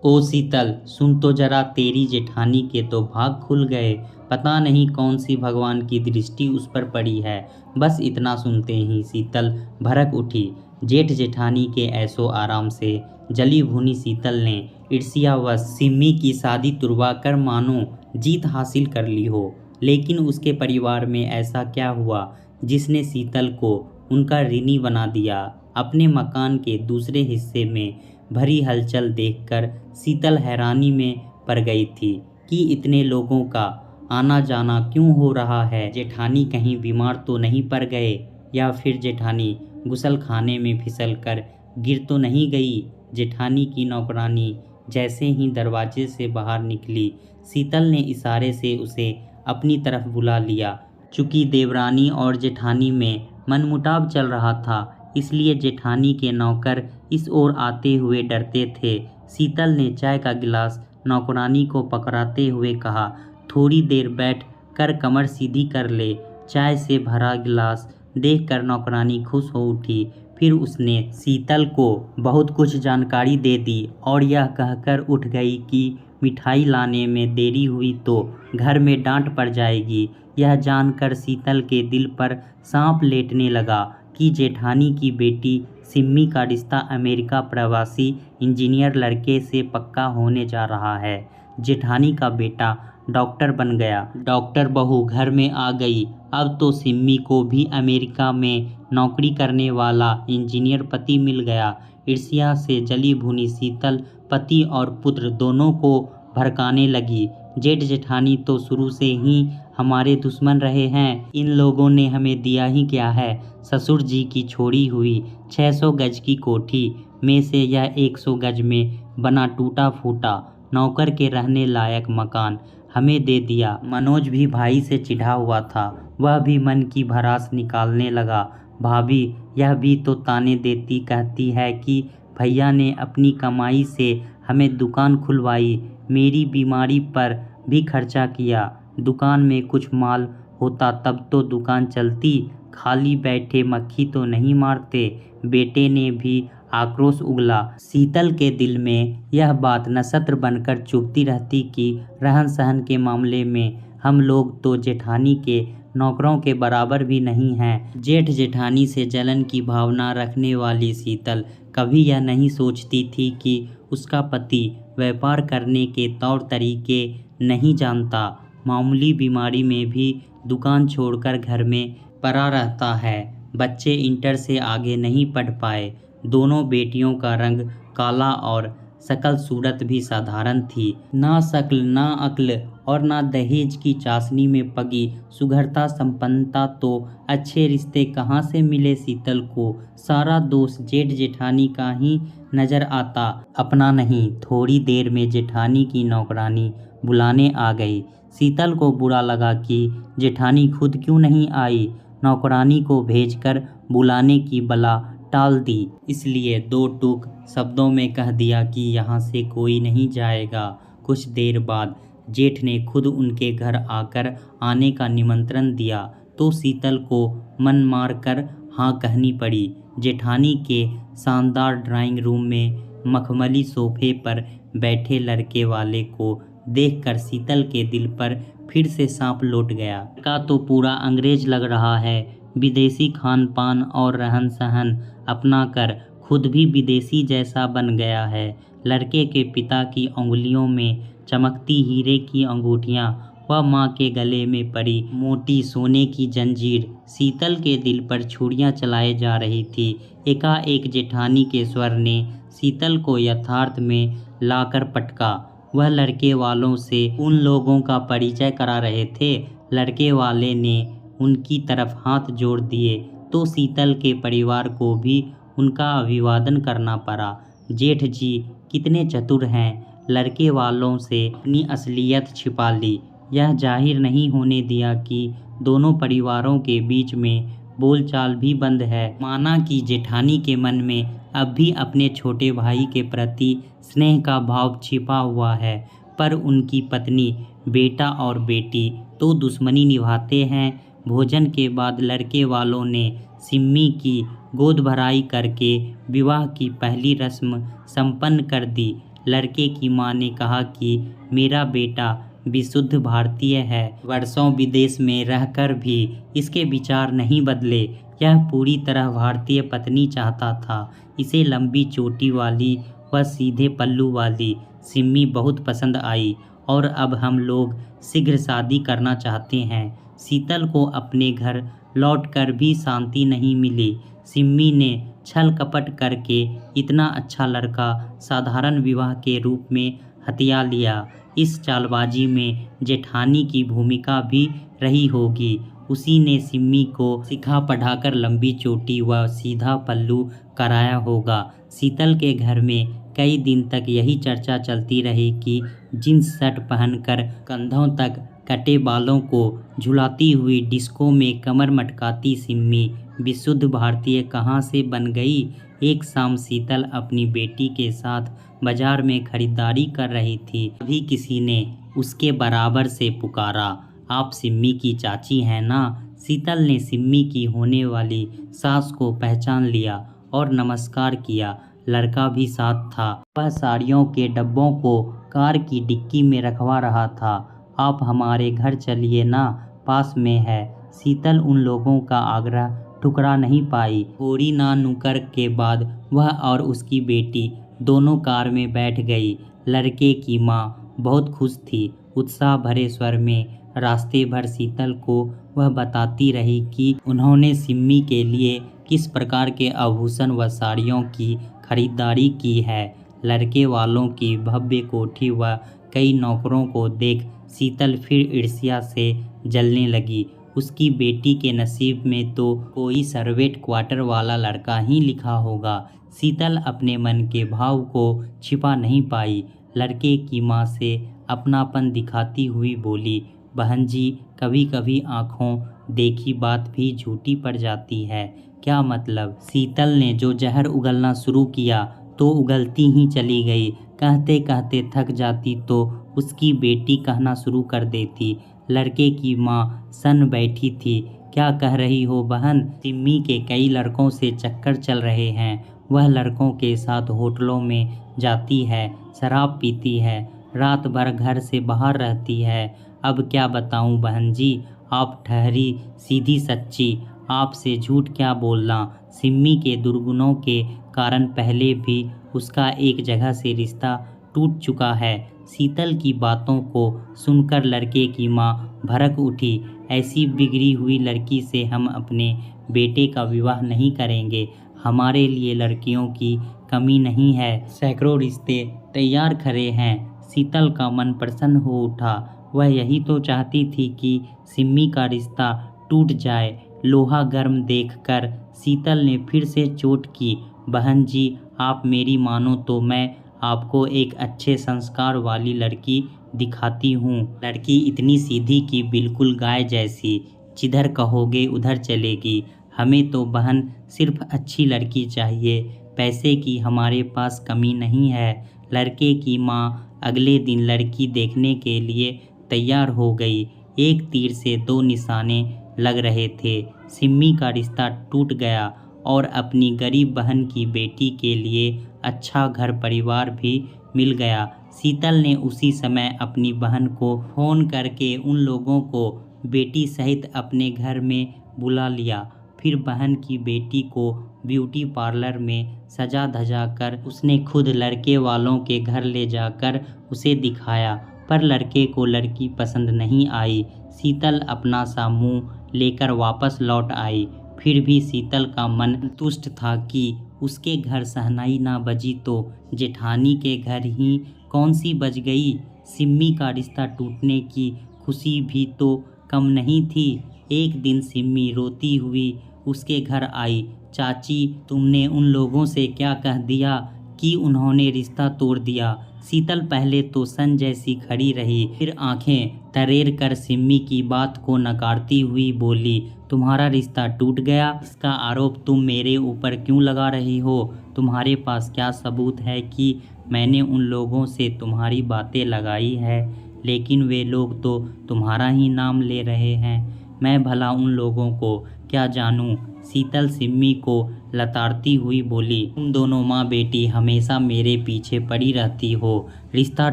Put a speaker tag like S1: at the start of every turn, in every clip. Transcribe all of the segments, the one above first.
S1: ओ शीतल, सुन तो जरा, तेरी जेठानी के तो भाग खुल गए। पता नहीं कौन सी भगवान की दृष्टि उस पर पड़ी है। बस इतना सुनते ही शीतल भड़क उठी। जेठ जेठानी के ऐशो आराम से जली भुनी शीतल ने ईर्ष्यावश सिम्मी की शादी तुड़वा कर मानो जीत हासिल कर ली हो। लेकिन उसके परिवार में ऐसा क्या हुआ जिसने शीतल को उनका ऋणी बना दिया। अपने मकान के दूसरे हिस्से में भरी हलचल देखकर शीतल हैरानी में पड़ गई थी कि इतने लोगों का आना जाना क्यों हो रहा है। जेठानी कहीं बीमार तो नहीं पड़ गए, या फिर जेठानी गुसलखाने में फिसल कर गिर तो नहीं गई। जेठानी की नौकरानी जैसे ही दरवाजे से बाहर निकली, शीतल ने इशारे से उसे अपनी तरफ बुला लिया। चूंकि देवरानी और जेठानी में मनमुटाव चल रहा था, इसलिए जेठानी के नौकर इस ओर आते हुए डरते थे। शीतल ने चाय का गिलास नौकरानी को पकड़ाते हुए कहा, थोड़ी देर बैठ कर कमर सीधी कर ले। चाय से भरा गिलास देखकर नौकरानी खुश हो उठी। फिर उसने शीतल को बहुत कुछ जानकारी दे दी और यह कहकर उठ गई कि मिठाई लाने में देरी हुई तो घर में डांट पड़ जाएगी। यह जानकर शीतल के दिल पर सांप लेटने लगा कि जेठानी की बेटी सिम्मी का रिश्ता अमेरिका प्रवासी इंजीनियर लड़के से पक्का होने जा रहा है। जेठानी का बेटा डॉक्टर बन गया, डॉक्टर बहू घर में आ गई। अब तो सिम्मी को भी अमेरिका में नौकरी करने वाला इंजीनियर पति मिल गया। ईर्ष्या से जली भुनी शीतल पति और पुत्र दोनों को भड़काने लगी। जेठ जेठानी तो शुरू से ही हमारे दुश्मन रहे हैं। इन लोगों ने हमें दिया ही क्या है। ससुर जी की छोड़ी हुई 600 गज की कोठी में से यह 100 गज में बना टूटा फूटा नौकर के रहने लायक मकान हमें दे दिया। मनोज भी भाई से चिढ़ा हुआ था, वह भी मन की भड़ास निकालने लगा। भाभी यह भी तो ताने देती कहती है कि भैया ने अपनी कमाई से हमें दुकान खुलवाई, मेरी बीमारी पर भी खर्चा किया। दुकान में कुछ माल होता तब तो दुकान चलती, खाली बैठे मक्खी तो नहीं मारते। बेटे ने भी आक्रोश उगला। शीतल के दिल में यह बात नक्षत्र बनकर चुभती रहती कि रहन सहन के मामले में हम लोग तो जेठानी के नौकरों के बराबर भी नहीं हैं। जेठ जेठानी से जलन की भावना रखने वाली शीतल कभी यह नहीं सोचती थी कि उसका पति व्यापार करने के तौर तरीके नहीं जानता। मामूली बीमारी में भी दुकान छोड़कर घर में पड़ा रहता है। बच्चे इंटर से आगे नहीं पढ़ पाए। दोनों बेटियों का रंग काला और शकल सूरत भी साधारण थी। ना शक्ल ना अक्ल और ना दहेज की चाशनी में पगी सुघरता संपन्नता, तो अच्छे रिश्ते कहाँ से मिले। शीतल को सारा दोष जेठ जेठानी का ही नजर आता, अपना नहीं। थोड़ी देर में जेठानी की नौकरानी बुलाने आ गई। शीतल को बुरा लगा कि जेठानी खुद क्यों नहीं आई। नौकरानी को भेजकर बुलाने की बला टाल दी, इसलिए दो टूक शब्दों में कह दिया कि यहाँ से कोई नहीं जाएगा। कुछ देर बाद जेठ ने खुद उनके घर आकर आने का निमंत्रण दिया तो शीतल को मन मार कर हाँ कहनी पड़ी। जेठानी के शानदार ड्राइंग रूम में मखमली सोफे पर बैठे लड़के वाले को देखकर शीतल के दिल पर फिर से सांप लौट गया। का तो पूरा अंग्रेज लग रहा है, विदेशी खान पान और रहन सहन अपना कर खुद भी विदेशी जैसा बन गया है। लड़के के पिता की उंगलियों में चमकती हीरे की अंगूठियां व माँ के गले में पड़ी मोटी सोने की जंजीर शीतल के दिल पर छुरियां चलाए जा रही थी। एकाएक जेठानी के स्वर ने शीतल को यथार्थ में लाकर पटका। वह लड़के वालों से उन लोगों का परिचय करा रहे थे। लड़के वाले ने उनकी तरफ हाथ जोड़ दिए तो शीतल के परिवार को भी उनका अभिवादन करना पड़ा। जेठ जी कितने चतुर हैं, लड़के वालों से अपनी असलियत छिपा ली। यह जाहिर नहीं होने दिया कि दोनों परिवारों के बीच में बोलचाल भी बंद है। माना कि जेठानी के मन में अब भी अपने छोटे भाई के प्रति स्नेह का भाव छिपा हुआ है, पर उनकी पत्नी, बेटा और बेटी तो दुश्मनी निभाते हैं। भोजन के बाद लड़के वालों ने सिम्मी की गोद भराई करके विवाह की पहली रस्म संपन्न कर दी। लड़के की मां ने कहा कि मेरा बेटा विशुद्ध भारतीय है, वर्षों विदेश में रहकर भी इसके विचार नहीं बदले। यह पूरी तरह भारतीय पत्नी चाहता था। इसे लंबी चोटी वाली व सीधे पल्लू वाली सिम्मी बहुत पसंद आई और अब हम लोग शीघ्र शादी करना चाहते हैं। शीतल को अपने घर लौटकर भी शांति नहीं मिली। सिम्मी ने छल कपट करके इतना अच्छा लड़का साधारण विवाह के रूप में हथिया लिया। इस चालबाजी में जेठानी की भूमिका भी रही होगी। उसी ने सिम्मी को सिखा पढ़ाकर लंबी चोटी व सीधा पल्लू कराया होगा। शीतल के घर में कई दिन तक यही चर्चा चलती रही कि जींस शर्ट पहनकर कंधों तक कटे बालों को झुलाती हुई डिस्को में कमर मटकाती सिम्मी विशुद्ध भारतीय कहाँ से बन गई। एक शाम शीतल अपनी बेटी के साथ बाजार में खरीदारी कर रही थी। अभी किसी ने उसके बराबर से पुकारा, आप सिम्मी की चाची हैं ना? शीतल ने सिम्मी की होने वाली सास को पहचान लिया और नमस्कार किया। लड़का भी साथ था। वह साड़ियों के डब्बों को कार की डिक्की में रखवा रहा था। आप हमारे घर चलिए ना, पास में है। शीतल उन लोगों का आग्रह ठुकरा नहीं पाई। थोड़ी ना नुकर के बाद वह और उसकी बेटी दोनों कार में बैठ गई। लड़के की माँ बहुत खुश थी। उत्साह भरे स्वर में रास्ते भर शीतल को वह बताती रही कि उन्होंने सिम्मी के लिए किस प्रकार के आभूषण व साड़ियों की खरीदारी की है। लड़के वालों की भव्य कोठी व कई नौकरों को देख शीतल फिर ईर्ष्या से जलने लगी। उसकी बेटी के नसीब में तो कोई सर्वेंट क्वार्टर वाला लड़का ही लिखा होगा। शीतल अपने मन के भाव को छिपा नहीं पाई। लड़के की माँ से अपनापन दिखाती हुई बोली, बहन जी, कभी कभी आँखों देखी बात भी झूठी पड़ जाती है। क्या मतलब? शीतल ने जो जहर उगलना शुरू किया तो उगलती ही चली गई। कहते कहते थक जाती तो उसकी बेटी कहना शुरू कर देती। लड़के की माँ सन बैठी थी। क्या कह रही हो बहन? सिम्मी के कई लड़कों से चक्कर चल रहे हैं। वह लड़कों के साथ होटलों में जाती है, शराब पीती है, रात भर घर से बाहर रहती है। अब क्या बताऊं बहन जी, आप ठहरी सीधी सच्ची, आपसे झूठ क्या बोलना। सिम्मी के दुर्गुणों के कारण पहले भी उसका एक जगह से रिश्ता टूट चुका है। शीतल की बातों को सुनकर लड़के की माँ भड़क उठी। ऐसी बिगड़ी हुई लड़की से हम अपने बेटे का विवाह नहीं करेंगे। हमारे लिए लड़कियों की कमी नहीं है, सैकड़ों रिश्ते तैयार खड़े हैं। शीतल का मन प्रसन्न हो उठा। वह यही तो चाहती थी कि सिम्मी का रिश्ता टूट जाए। लोहा गर्म देखकर शीतल ने फिर से चोट की। बहन जी, आप मेरी मानो तो मैं आपको एक अच्छे संस्कार वाली लड़की दिखाती हूँ। लड़की इतनी सीधी कि बिल्कुल गाय जैसी, जिधर कहोगे उधर चलेगी। हमें तो बहन सिर्फ अच्छी लड़की चाहिए, पैसे की हमारे पास कमी नहीं है। लड़के की माँ अगले दिन लड़की देखने के लिए तैयार हो गई। एक तीर से दो निशाने लग रहे थे। सिम्मी का रिश्ता टूट गया और अपनी गरीब बहन की बेटी के लिए अच्छा घर परिवार भी मिल गया। शीतल ने उसी समय अपनी बहन को फ़ोन करके उन लोगों को बेटी सहित अपने घर में बुला लिया। फिर बहन की बेटी को ब्यूटी पार्लर में सजा धजा कर उसने खुद लड़के वालों के घर ले जाकर उसे दिखाया, पर लड़के को लड़की पसंद नहीं आई। शीतल अपना सा मुँह लेकर वापस लौट आई। फिर भी शीतल का मन तुष्ट था कि उसके घर शहनाई ना बजी तो जेठानी के घर ही कौन सी बज गई। सिम्मी का रिश्ता टूटने की खुशी भी तो कम नहीं थी। एक दिन सिम्मी रोती हुई उसके घर आई। चाची, तुमने उन लोगों से क्या कह दिया कि उन्होंने रिश्ता तोड़ दिया? शीतल पहले तो सन जैसी खड़ी रही, फिर आंखें तरेर कर सिम्मी की बात को नकारती हुई बोली, तुम्हारा रिश्ता टूट गया? इसका आरोप तुम मेरे ऊपर क्यों लगा रही हो? तुम्हारे पास क्या सबूत है कि मैंने उन लोगों से तुम्हारी बातें लगाई है? लेकिन वे लोग तो तुम्हारा ही नाम ले रहे हैं। मैं भला उन लोगों को क्या जानूं, शीतल सिम्मी को लताड़ती हुई बोली। तुम दोनों माँ बेटी हमेशा मेरे पीछे पड़ी रहती हो। रिश्ता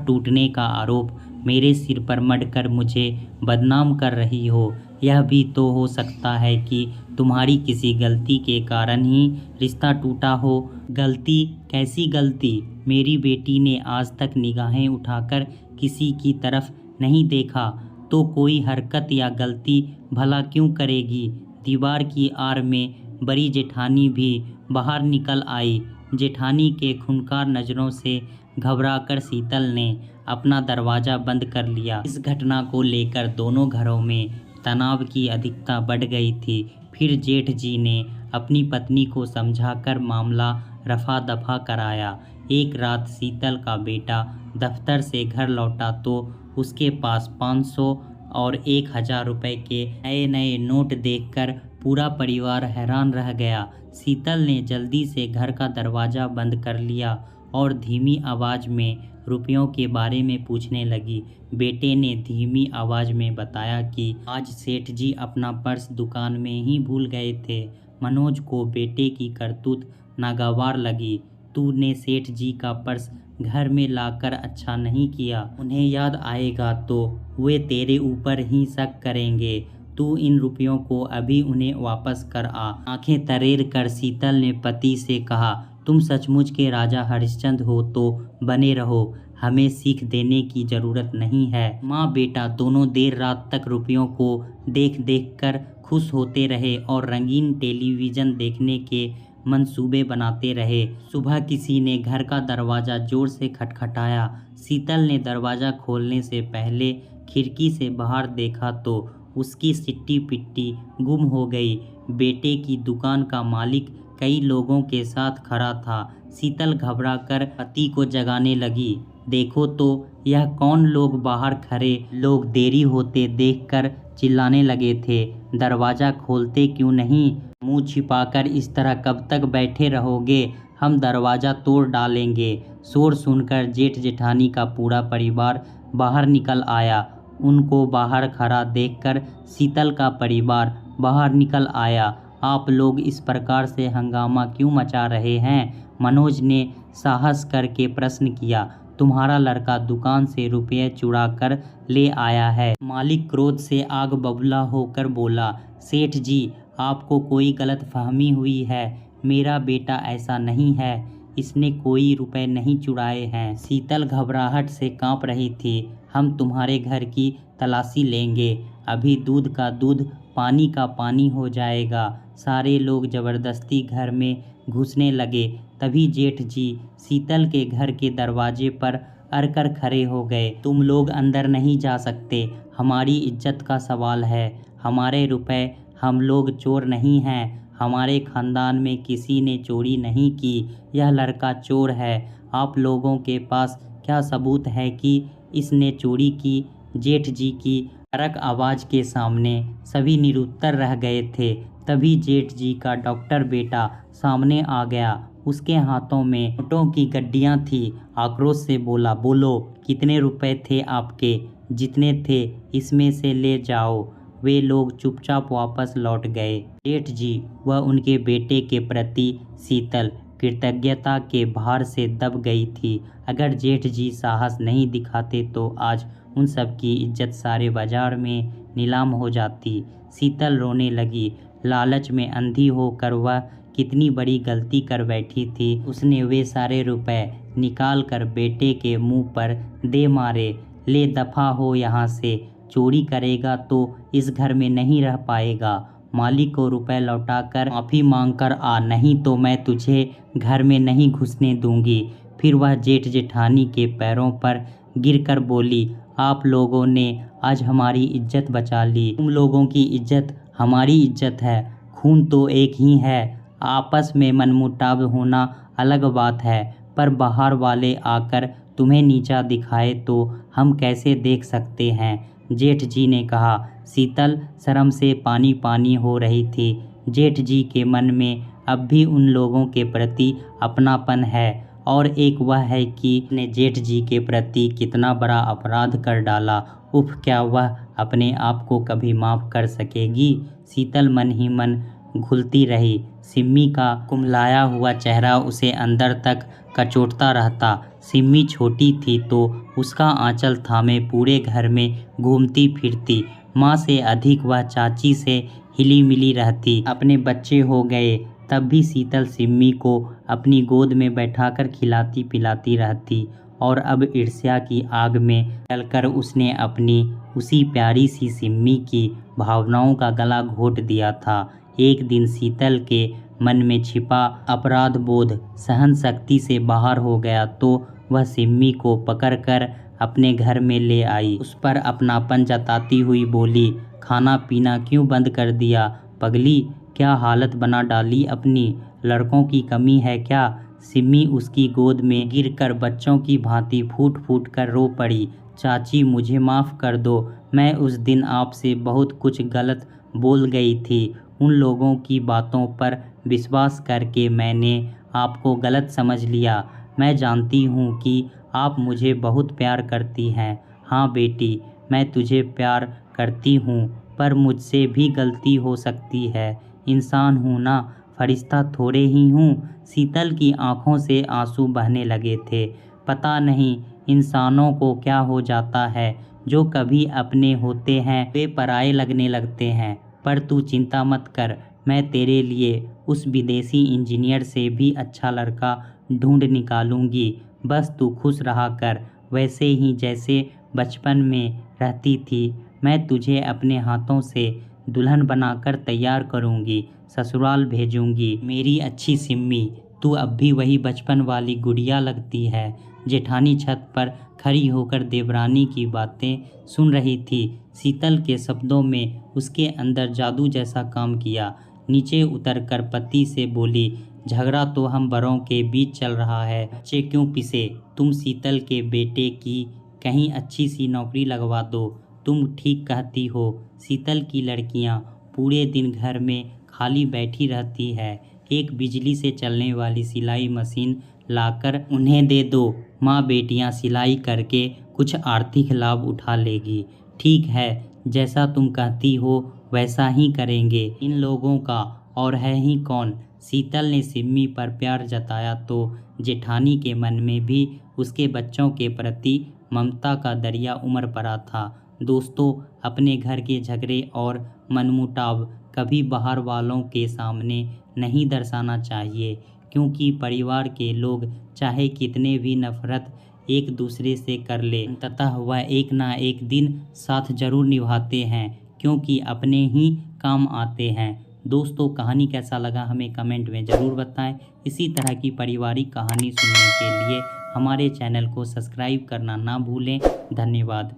S1: टूटने का आरोप मेरे सिर पर मढ़कर मुझे बदनाम कर रही हो। यह भी तो हो सकता है कि तुम्हारी किसी गलती के कारण ही रिश्ता टूटा हो। गलती? कैसी गलती? मेरी बेटी ने आज तक निगाहें उठाकर किसी की तरफ नहीं देखा, तो कोई हरकत या गलती भला क्यों करेगी। दीवार की आड़ में बड़ी जेठानी भी बाहर निकल आई। जेठानी के खूंखार नज़रों से घबराकर शीतल ने अपना दरवाज़ा बंद कर लिया। इस घटना को लेकर दोनों घरों में तनाव की अधिकता बढ़ गई थी। फिर जेठ जी ने अपनी पत्नी को समझाकर मामला रफा दफा कराया। एक रात शीतल का बेटा दफ्तर से घर लौटा तो उसके पास 500 और 1000 रुपये के नए नए नोट देखकर पूरा परिवार हैरान रह गया। शीतल ने जल्दी से घर का दरवाज़ा बंद कर लिया और धीमी आवाज़ में रुपयों के बारे में पूछने लगी। बेटे ने धीमी आवाज़ में बताया कि आज सेठ जी अपना पर्स दुकान में ही भूल गए थे। मनोज को बेटे की करतूत नागवार लगी। तूने सेठ जी का पर्स घर में लाकर अच्छा नहीं किया। उन्हें याद आएगा तो वे तेरे ऊपर ही शक करेंगे। तू इन रुपयों को अभी उन्हें वापस कर आ। आंखें तरेर कर शीतल ने पति से कहा, तुम सचमुच के राजा हरिश्चंद्र हो तो बने रहो, हमें सीख देने की ज़रूरत नहीं है। माँ बेटा दोनों देर रात तक रुपयों को देख देख कर खुश होते रहे और रंगीन टेलीविज़न देखने के मंसूबे बनाते रहे। सुबह किसी ने घर का दरवाज़ा जोर से खटखटाया। शीतल ने दरवाज़ा खोलने से पहले खिड़की से बाहर देखा तो उसकी सिट्टी पिट्टी गुम हो गई। बेटे की दुकान का मालिक कई लोगों के साथ खड़ा था। शीतल घबराकर पति को जगाने लगी। देखो तो यह कौन लोग बाहर खड़े लोग देरी होते देखकर चिल्लाने लगे थे। दरवाज़ा खोलते क्यों नहीं? मुंह छिपाकर इस तरह कब तक बैठे रहोगे? हम दरवाज़ा तोड़ डालेंगे। शोर सुनकर जेठ जेठानी का पूरा परिवार बाहर निकल आया। उनको बाहर खड़ा देखकर शीतल का परिवार बाहर निकल आया। आप लोग इस प्रकार से हंगामा क्यों मचा रहे हैं? मनोज ने साहस करके प्रश्न किया। तुम्हारा लड़का दुकान से रुपये चुरा कर ले आया है। मालिक क्रोध से आग बबूला होकर बोला। सेठ जी, आपको कोई गलतफहमी हुई है। मेरा बेटा ऐसा नहीं है। इसने कोई रुपए नहीं चुराए हैं। शीतल घबराहट से कांप रही थी। हम तुम्हारे घर की तलाशी लेंगे। अभी दूध का दूध पानी का पानी हो जाएगा। सारे लोग ज़बरदस्ती घर में घुसने लगे। तभी जेठ जी शीतल के घर के दरवाजे पर अड़कर खड़े हो गए। तुम लोग अंदर नहीं जा सकते। हमारी इज्जत का सवाल है। हमारे रुपए, हम लोग चोर नहीं हैं। हमारे खानदान में किसी ने चोरी नहीं की। यह लड़का चोर है। आप लोगों के पास क्या सबूत है कि इसने चोरी की? जेठ जी की कड़क आवाज़ के सामने सभी निरुत्तर रह गए थे। तभी जेठ जी का डॉक्टर बेटा सामने आ गया। उसके हाथों में नोटों की गड्डियाँ थी। आक्रोश से बोला, बोलो कितने रुपए थे आपके? जितने थे इसमें से ले जाओ। वे लोग चुपचाप वापस लौट गए। जेठ जी व उनके बेटे के प्रति शीतल कृतज्ञता के भार से दब गई थी। अगर जेठ जी साहस नहीं दिखाते तो आज उन सब की इज्जत सारे बाजार में नीलाम हो जाती। शीतल रोने लगी। लालच में अंधी होकर वह कितनी बड़ी गलती कर बैठी थी। उसने वे सारे रुपए निकाल कर बेटे के मुंह पर दे मारे। ले दफ़ा हो यहाँ से। चोरी करेगा तो इस घर में नहीं रह पाएगा। मालिक को रुपए लौटाकर माफ़ी मांगकर आ, नहीं तो मैं तुझे घर में नहीं घुसने दूंगी। फिर वह जेठ जेठानी के पैरों पर गिरकर बोली, आप लोगों ने आज हमारी इज्जत बचा ली। तुम लोगों की इज्जत हमारी इज्जत है। खून तो एक ही है। आपस में मनमुटाव होना अलग बात है, पर बाहर वाले आकर तुम्हें नीचा दिखाए तो हम कैसे देख सकते हैं? जेठ जी ने कहा। शीतल शर्म से पानी पानी हो रही थी। जेठ जी के मन में अब भी उन लोगों के प्रति अपनापन है और एक वह है कि अपने जेठ जी के प्रति कितना बड़ा अपराध कर डाला। उफ, क्या वह अपने आप को कभी माफ़ कर सकेगी? शीतल मन ही मन घुलती रही। सिम्मी का कुम्हलाया हुआ चेहरा उसे अंदर तक कचोटता रहता। सिम्मी छोटी थी तो उसका आंचल थामे पूरे घर में घूमती फिरती। माँ से अधिक वह चाची से हिली मिली रहती। अपने बच्चे हो गए तब भी शीतल सिम्मी को अपनी गोद में बैठाकर खिलाती पिलाती रहती। और अब ईर्ष्या की आग में जलकर उसने अपनी उसी प्यारी सी सिम्मी की भावनाओं का गला घोट दिया था। एक दिन शीतल के मन में छिपा अपराध बोध सहन शक्ति से बाहर हो गया तो वह सिम्मी को पकड़कर अपने घर में ले आई। उस पर अपनापन जताती हुई बोली, खाना पीना क्यों बंद कर दिया पगली? क्या हालत बना डाली अपनी? लड़कों की कमी है क्या? सिम्मी उसकी गोद में गिरकर बच्चों की भांति फूट फूट कर रो पड़ी। चाची, मुझे माफ़ कर दो। मैं उस दिन आपसे बहुत कुछ गलत बोल गई थी। उन लोगों की बातों पर विश्वास करके मैंने आपको गलत समझ लिया। मैं जानती हूँ कि आप मुझे बहुत प्यार करती हैं। हाँ बेटी, मैं तुझे प्यार करती हूँ, पर मुझसे भी गलती हो सकती है। इंसान हूँ ना, फरिश्ता थोड़े ही हूँ। शीतल की आंखों से आंसू बहने लगे थे। पता नहीं इंसानों को क्या हो जाता है, जो कभी अपने होते हैं वे पराये लगने लगते हैं। पर तू चिंता मत कर, मैं तेरे लिए उस विदेशी इंजीनियर से भी अच्छा लड़का ढूंढ निकालूंगी। बस तू खुश रहा कर, वैसे ही जैसे बचपन में रहती थी। मैं तुझे अपने हाथों से दुल्हन बनाकर तैयार करूंगी, ससुराल भेजूंगी। मेरी अच्छी सिम्मी, तू अब भी वही बचपन वाली गुड़िया लगती है। जेठानी छत पर खड़ी होकर देवरानी की बातें सुन रही थी। शीतल के शब्दों में उसके अंदर जादू जैसा काम किया। नीचे उतरकर पति से बोली, झगड़ा तो हम बड़ों के बीच चल रहा है, बच्चे क्यों पिसे? तुम शीतल के बेटे की कहीं अच्छी सी नौकरी लगवा दो। तुम ठीक कहती हो, शीतल की लड़कियां पूरे दिन घर में खाली बैठी रहती है। एक बिजली से चलने वाली सिलाई मशीन लाकर उन्हें दे दो। माँ बेटियाँ सिलाई करके कुछ आर्थिक लाभ उठा लेगी। ठीक है, जैसा तुम कहती हो वैसा ही करेंगे। इन लोगों का और है ही कौन? शीतल ने सिम्मी पर प्यार जताया तो जेठानी के मन में भी उसके बच्चों के प्रति ममता का दरिया उमड़ पड़ा था। दोस्तों, अपने घर के झगड़े और मनमुटाव कभी बाहर वालों के सामने नहीं दर्शाना चाहिए, क्योंकि परिवार के लोग चाहे कितने भी नफरत एक दूसरे से कर ले, अंततः वह एक ना एक दिन साथ जरूर निभाते हैं, क्योंकि अपने ही काम आते हैं। दोस्तों, कहानी कैसा लगा हमें कमेंट में ज़रूर बताएं। इसी तरह की पारिवारिक कहानी सुनने के लिए हमारे चैनल को सब्सक्राइब करना ना भूलें। धन्यवाद।